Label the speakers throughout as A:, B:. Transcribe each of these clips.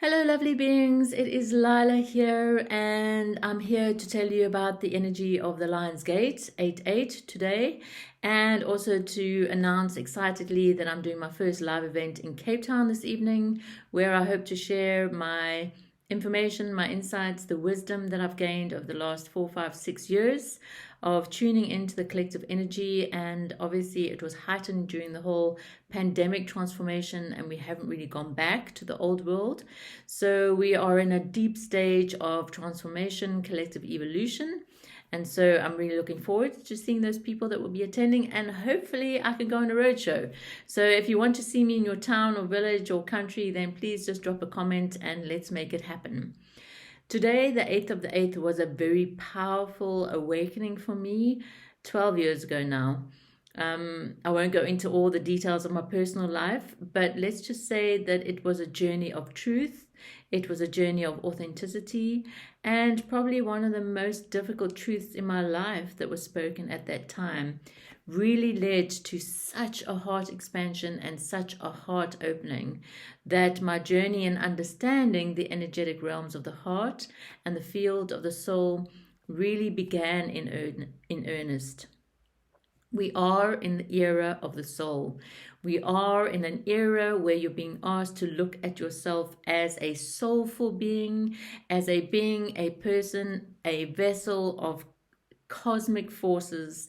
A: Hello, lovely beings. It is Lilah here, and I'm here to tell you about the energy of the Lion's Gate 8/8 today, and also to announce excitedly that I'm doing my first live event in Cape Town this evening, where I hope to share my information, my insights, the wisdom that I've gained over the last 4, 5, 6 years of tuning into the collective energy. And obviously it was heightened during the whole pandemic transformation, and we haven't really gone back to the old world. So we are in a deep stage of transformation, collective evolution. And so I'm really looking forward to seeing those people that will be attending, and hopefully I can go on a roadshow. So if you want to see me in your town or village or country, then please just drop a comment and let's make it happen. Today, the 8th of the 8th, was a very powerful awakening for me 12 years ago now. I won't go into all the details of my personal life, but let's just say that it was a journey of truth. It was a journey of authenticity, and probably one of the most difficult truths in my life that was spoken at that time really led to such a heart expansion and such a heart opening that my journey in understanding the energetic realms of the heart and the field of the soul really began in earnest. We are in the era of the soul. We are in an era where you're being asked to look at yourself as a soulful being, as a being, a person, a vessel of cosmic forces,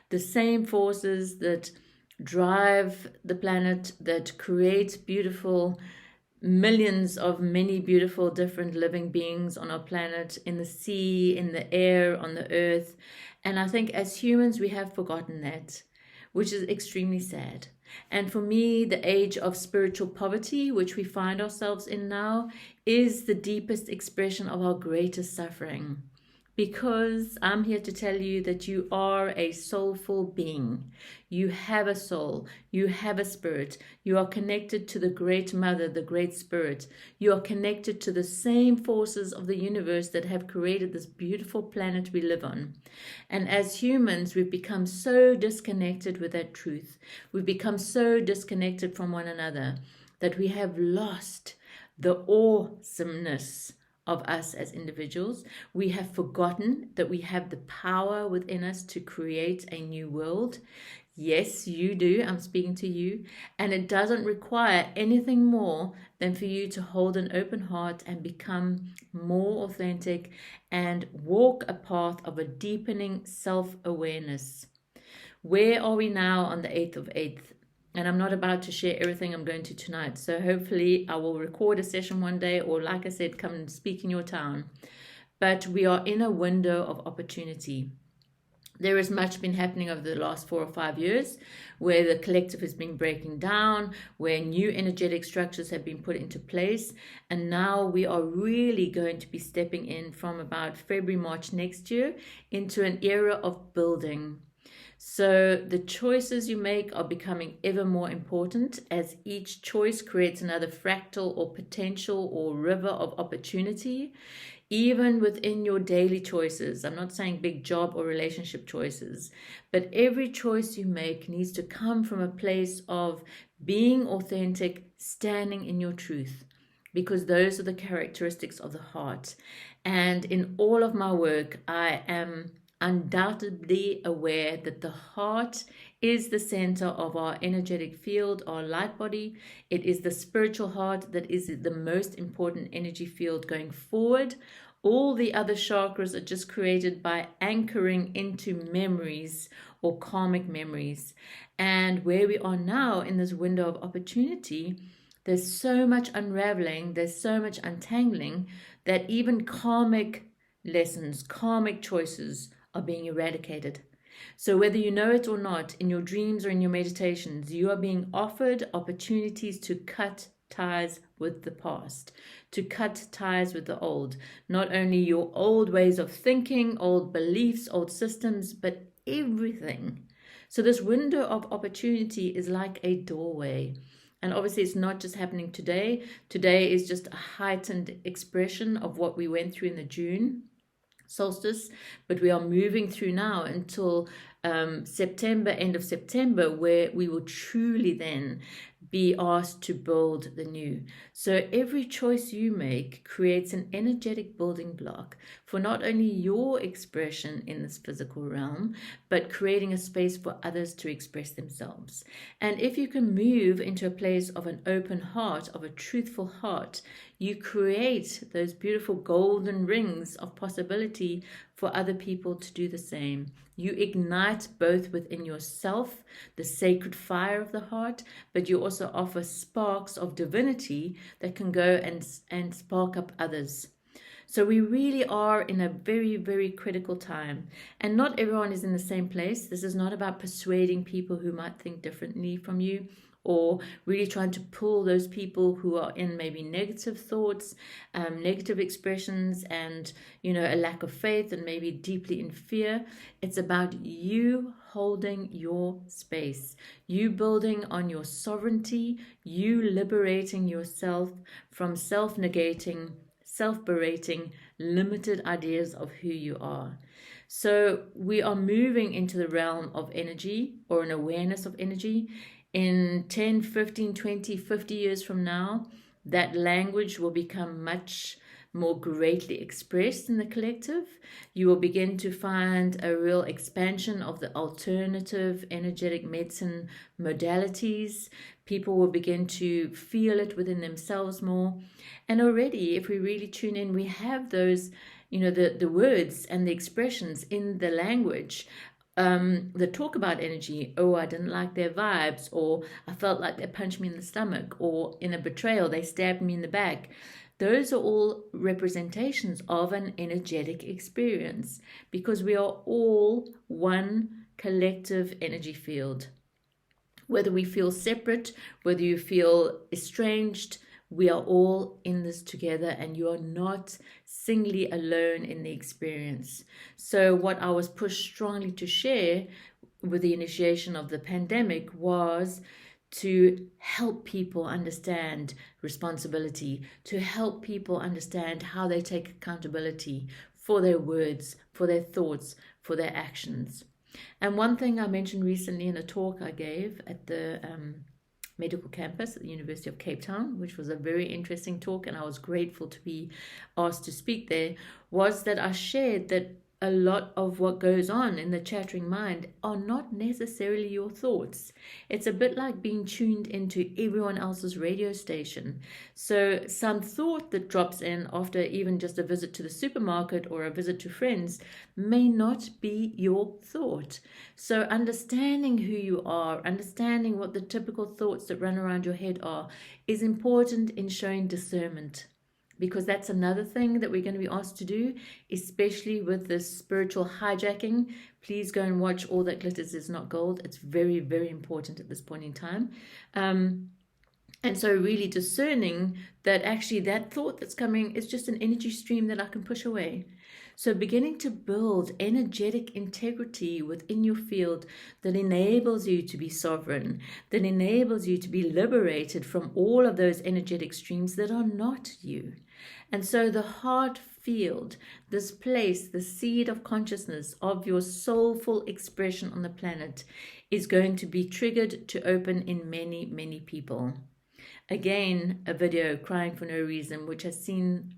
A: the same forces that drive the planet, that create beautiful millions of many beautiful different living beings on our planet, in the sea, in the air, on the earth. And I think as humans, we have forgotten that, which is extremely sad. And for me, the age of spiritual poverty, which we find ourselves in now, is the deepest expression of our greatest suffering. Because I'm here to tell you that you are a soulful being. You have a soul. You have a spirit. You are connected to the Great Mother, the Great Spirit. You are connected to the same forces of the universe that have created this beautiful planet we live on. And as humans, we've become so disconnected with that truth. We've become so disconnected from one another that we have lost the awesomeness of us as individuals. We have forgotten that we have the power within us to create a new world. Yes, you do. I'm speaking to you. And it doesn't require anything more than for you to hold an open heart and become more authentic and walk a path of a deepening self-awareness. Where are we now on the 8th of 8th? And I'm not about to share everything I'm going to tonight. So hopefully I will record a session one day, or like I said, come and speak in your town. But we are in a window of opportunity. There has much been happening over the last 4 or 5 years where the collective has been breaking down, where new energetic structures have been put into place. And now we are really going to be stepping in from about February, March next year into an era of building. So the choices you make are becoming ever more important, as each choice creates another fractal or potential or river of opportunity, even within your daily choices. I'm not saying big job or relationship choices, but every choice you make needs to come from a place of being authentic, standing in your truth, because those are the characteristics of the heart. And in all of my work, I am undoubtedly aware that the heart is the center of our energetic field, our light body. It is the spiritual heart that is the most important energy field going forward. All the other chakras are just created by anchoring into memories or karmic memories. And where we are now in this window of opportunity, there's so much unraveling, there's so much untangling, that even karmic lessons, karmic choices are being eradicated. So whether you know it or not, in your dreams or in your meditations, you are being offered opportunities to cut ties with the past, to cut ties with the old. Not only your old ways of thinking, old beliefs, old systems, but everything. So this window of opportunity is like a doorway. And obviously it's not just happening today. Today is just a heightened expression of what we went through in the June solstice, but we are moving through now until September, end of September, where we will truly then be asked to build the new. So every choice you make creates an energetic building block for not only your expression in this physical realm, but creating a space for others to express themselves. And if you can move into a place of an open heart, of a truthful heart, you create those beautiful golden rings of possibility for other people to do the same. You ignite both within yourself the sacred fire of the heart, but you also offer sparks of divinity that can go and spark up others. So we really are in a very, very critical time. And not everyone is in the same place. This is not about persuading people who might think differently from you, or really trying to pull those people who are in maybe negative thoughts, negative expressions, and a lack of faith, and maybe deeply in fear. It's about you holding your space, you building on your sovereignty, you liberating yourself from self-negating, self-berating, limited ideas of who you are. So we are moving into the realm of energy, or an awareness of energy. In 10, 15, 20, 50 years from now, that language will become much more greatly expressed in the collective. You will begin to find a real expansion of the alternative energetic medicine modalities. People will begin to feel it within themselves more. And already, if we really tune in, we have those, the words and the expressions in the language that talk about energy. Oh, I didn't like their vibes, or I felt like they punched me in the stomach, or in a betrayal, they stabbed me in the back. Those are all representations of an energetic experience, because we are all one collective energy field. Whether we feel separate, whether you feel estranged, we are all in this together, and you are not singly alone in the experience. So what I was pushed strongly to share with the initiation of the pandemic was to help people understand responsibility, to help people understand how they take accountability for their words, for their thoughts, for their actions. And one thing I mentioned recently in a talk I gave at the medical campus at the University of Cape Town, which was a very interesting talk, and I was grateful to be asked to speak there, was that I shared that a lot of what goes on in the chattering mind are not necessarily your thoughts. It's a bit like being tuned into everyone else's radio station. So some thought that drops in after even just a visit to the supermarket or a visit to friends may not be your thought. So understanding who you are, understanding what the typical thoughts that run around your head are, is important in showing discernment. Because that's another thing that we're going to be asked to do, especially with this spiritual hijacking. Please go and watch All That Glitters Is Not Gold. It's very, very important at this point in time. And so really discerning that actually that thought that's coming is just an energy stream that I can push away. So beginning to build energetic integrity within your field that enables you to be sovereign, that enables you to be liberated from all of those energetic streams that are not you. And so the heart field, this place, the seed of consciousness of your soulful expression on the planet, is going to be triggered to open in many, many people. Again, a video, Crying for No Reason, which has seen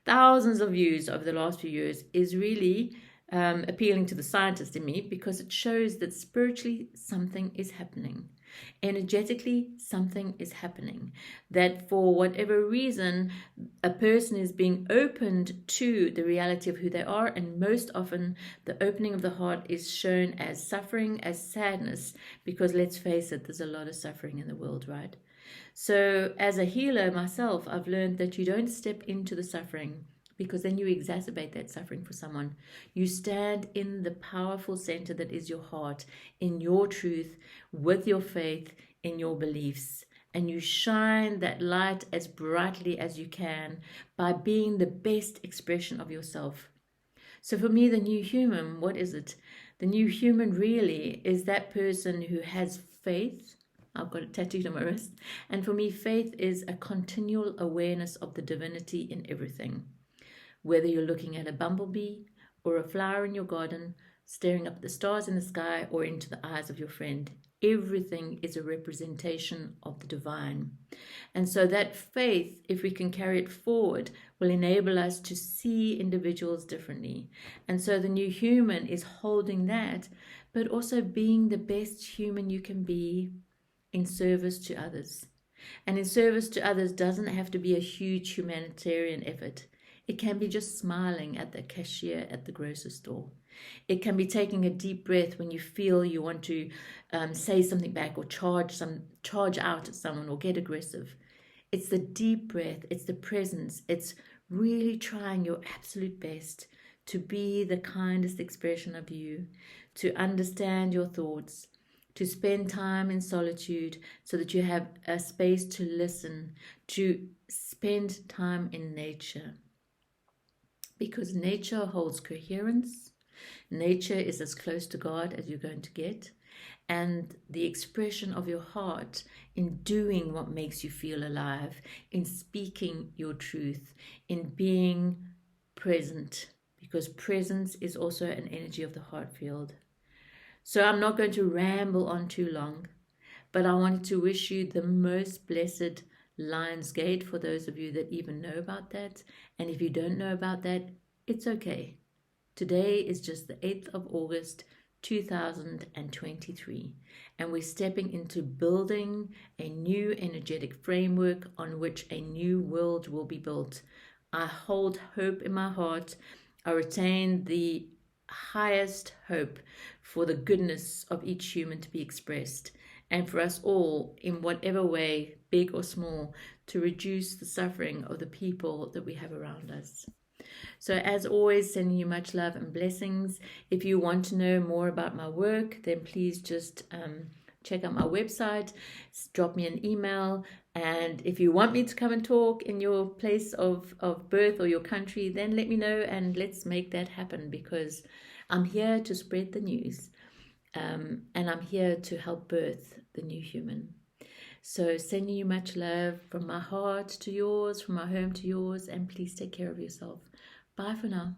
A: thousands of views over the last few years, is really appealing to the scientist in me, because it shows that spiritually something is happening. Energetically, something is happening. That for whatever reason, a person is being opened to the reality of who they are, and most often the opening of the heart is shown as suffering, as sadness, because let's face it, there's a lot of suffering in the world, right? So as a healer myself, I've learned that you don't step into the suffering, because then you exacerbate that suffering for someone. You stand in the powerful center that is your heart, in your truth, with your faith, in your beliefs. And you shine that light as brightly as you can by being the best expression of yourself. So for me, the new human, what is it? The new human really is that person who has faith. I've got it tattooed on my wrist. And for me, faith is a continual awareness of the divinity in everything. Whether you're looking at a bumblebee or a flower in your garden, staring up at the stars in the sky, or into the eyes of your friend, Everything is a representation of the divine. And so that faith, if we can carry it forward, will enable us to see individuals differently. And so the new human is holding that, but also being the best human you can be in service to others. And in service to others doesn't have to be a huge humanitarian effort. It can be just smiling at the cashier at the grocery store. It can be taking a deep breath when you feel you want to say something back or charge out at someone or get aggressive. It's the deep breath, it's the presence, it's really trying your absolute best to be the kindest expression of you, to understand your thoughts, to spend time in solitude so that you have a space to listen, to spend time in nature. Because nature holds coherence. Nature is as close to God as you're going to get. And the expression of your heart in doing what makes you feel alive, in speaking your truth, in being present, because presence is also an energy of the heart field. So I'm not going to ramble on too long, but I wanted to wish you the most blessed Lion's Gate for those of you that even know about that. And if you don't know about that, it's okay. Today is just the 8th of August, 2023, and we're stepping into building a new energetic framework on which a new world will be built. I hold hope in my heart. I retain the highest hope for the goodness of each human to be expressed, and for us all, in whatever way, big or small, to reduce the suffering of the people that we have around us. So as always, sending you much love and blessings. If you want to know more about my work, then please just check out my website, drop me an email. And if you want me to come and talk in your place of birth or your country, then let me know and let's make that happen, because I'm here to spread the news and I'm here to help birth the new human. So sending you much love from my heart to yours, from my home to yours, and please take care of yourself. Bye for now.